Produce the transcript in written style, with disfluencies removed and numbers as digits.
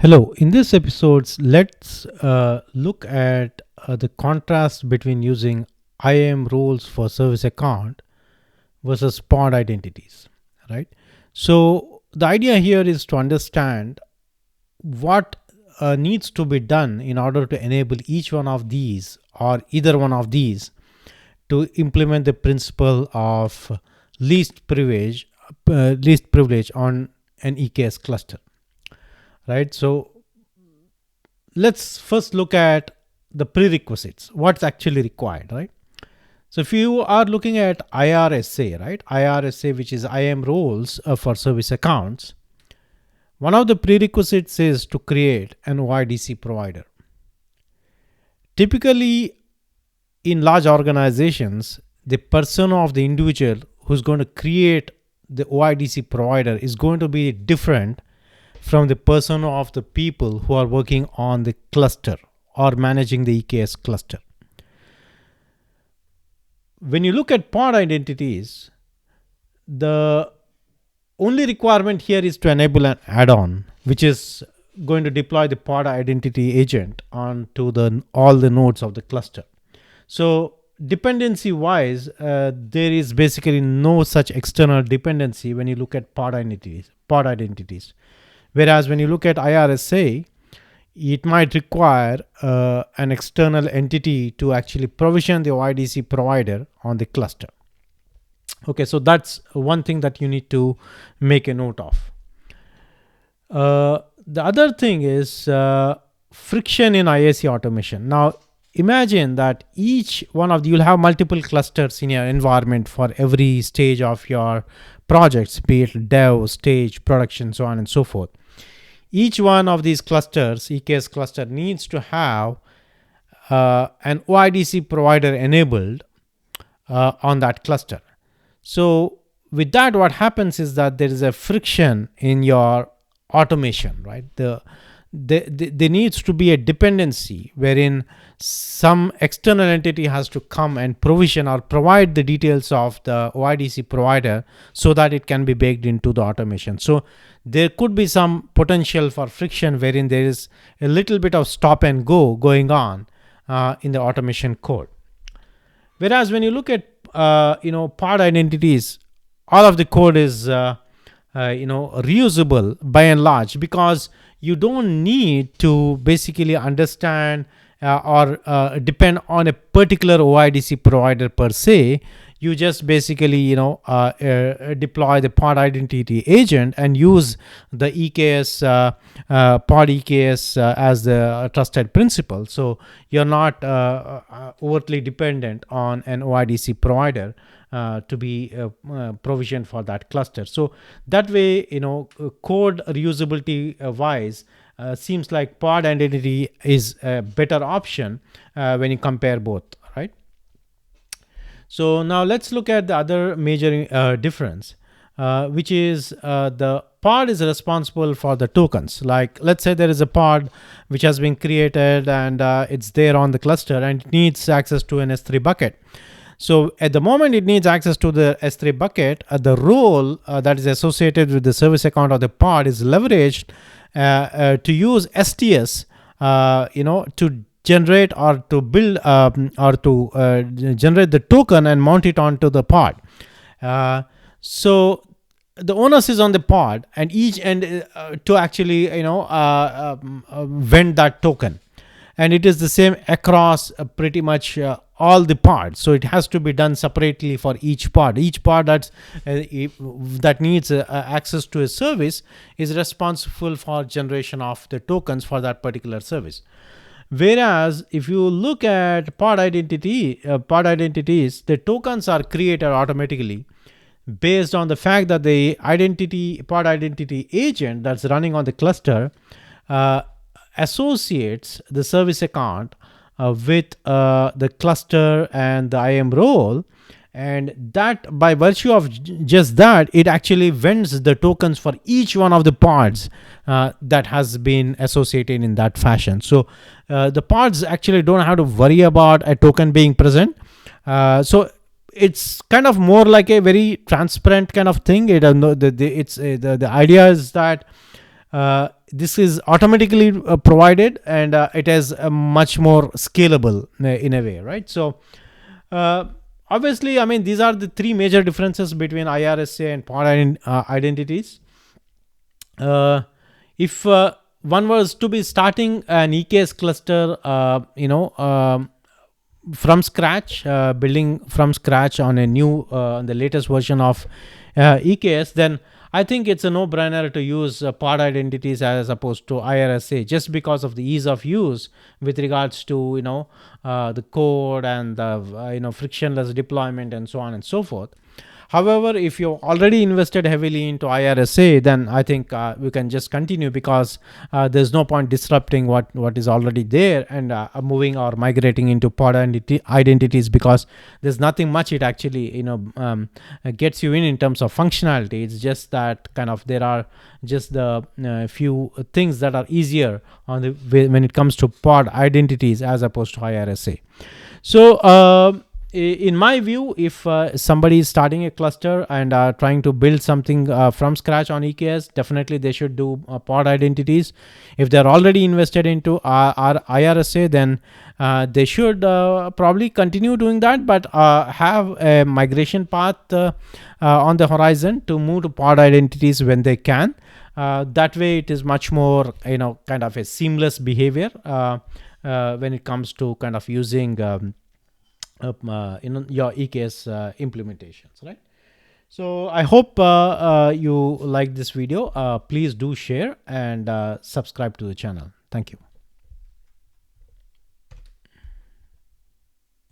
Hello, in this episode, let's look at the contrast between using IAM roles for service account versus pod identities, right? So, the idea here is to understand what needs to be done in order to enable each one of these or either one of these to implement the principle of least privilege on an EKS cluster, right? So let's first look at the prerequisites, what's actually required, right? So if you are looking at IRSA, right, IRSA, which is IAM roles for service accounts, one of the prerequisites is to create an OIDC provider. Typically, in large organizations, the persona of the individual who's going to create the OIDC provider is going to be different from the persona of the people who are working on the cluster or managing the EKS cluster. When you look at pod identities, the only requirement here is to enable an add-on, which is going to deploy the pod identity agent onto all the nodes of the cluster. So dependency wise, there is basically no such external dependency when you look at pod identities. Whereas when you look at IRSA, it might require an external entity to actually provision the OIDC provider on the cluster. Okay, so that's one thing that you need to make a note of. The other thing is friction in IAC automation. Now, imagine that each one of you'll have multiple clusters in your environment for every stage of your projects, be it dev, stage, production, so on and so forth. Each one of these clusters, EKS cluster, needs to have an OIDC provider enabled on that cluster. So with that, what happens is that there is a friction in your automation, right? There needs to be a dependency wherein some external entity has to come and provision or provide the details of the OIDC provider so that it can be baked into the automation. So there could be some potential for friction wherein there is a little bit of stop and go going on in the automation code. Whereas when you look at pod identities, all of the code is reusable by and large, because you don't need to basically understand or depend on a particular OIDC provider per se. You just basically deploy the pod identity agent and use the EKS pod EKS as the trusted principal. So you're not overtly dependent on an OIDC provider to be provisioned for that cluster. So that way, code reusability wise, seems like pod identity is a better option when you compare both, right? So now let's look at the other major difference, which is the pod is responsible for the tokens. Like, let's say there is a pod which has been created and it's there on the cluster and it needs access to an S3 bucket. So at the moment it needs access to the S3 bucket, the role that is associated with the service account of the pod is leveraged to use STS, to generate or to build or to generate the token and mount it onto the pod. So the onus is on the pod and each end to actually vend that token, and it is the same across pretty much all the pods. So it has to be done separately for each pod. Each pod that needs access to a service is responsible for generation of the tokens for that particular service. Whereas if you look at pod identities, the tokens are created automatically based on the fact that the pod identity agent that's running on the cluster associates the service account with the cluster and the IAM role, and that by virtue of just that, it actually vends the tokens for each one of the pods that has been associated in that fashion. So the pods actually don't have to worry about a token being present. So it's kind of more like a very transparent kind of thing. The idea is that This is automatically provided, and it is much more scalable in a way, right? So uh, obviously, I mean, these are the three major differences between IRSA and pod identities. uh, if one was to be starting an EKS cluster, from scratch, building from scratch on a new, on the latest version of EKS, then I think it's a no-brainer to use pod identities as opposed to IRSA, just because of the ease of use with regards to the code and the frictionless deployment and so on and so forth. However, if you already invested heavily into IRSA, then I think we can just continue, because there's no point disrupting what is already there and moving or migrating into pod identities, because there's nothing much it actually gets you in terms of functionality. It's just that kind of there are just the few things that are easier on the when it comes to pod identities as opposed to IRSA. So in my view, if somebody is starting a cluster and trying to build something from scratch on EKS, definitely they should do pod identities. If they're already invested into our IRSA, then they should probably continue doing that, but have a migration path on the horizon to move to pod identities when they can. That way it is much more kind of a seamless behavior when it comes to kind of using your EKS implementations, right? So I hope you like this video. Please do share and subscribe to the channel. Thank you.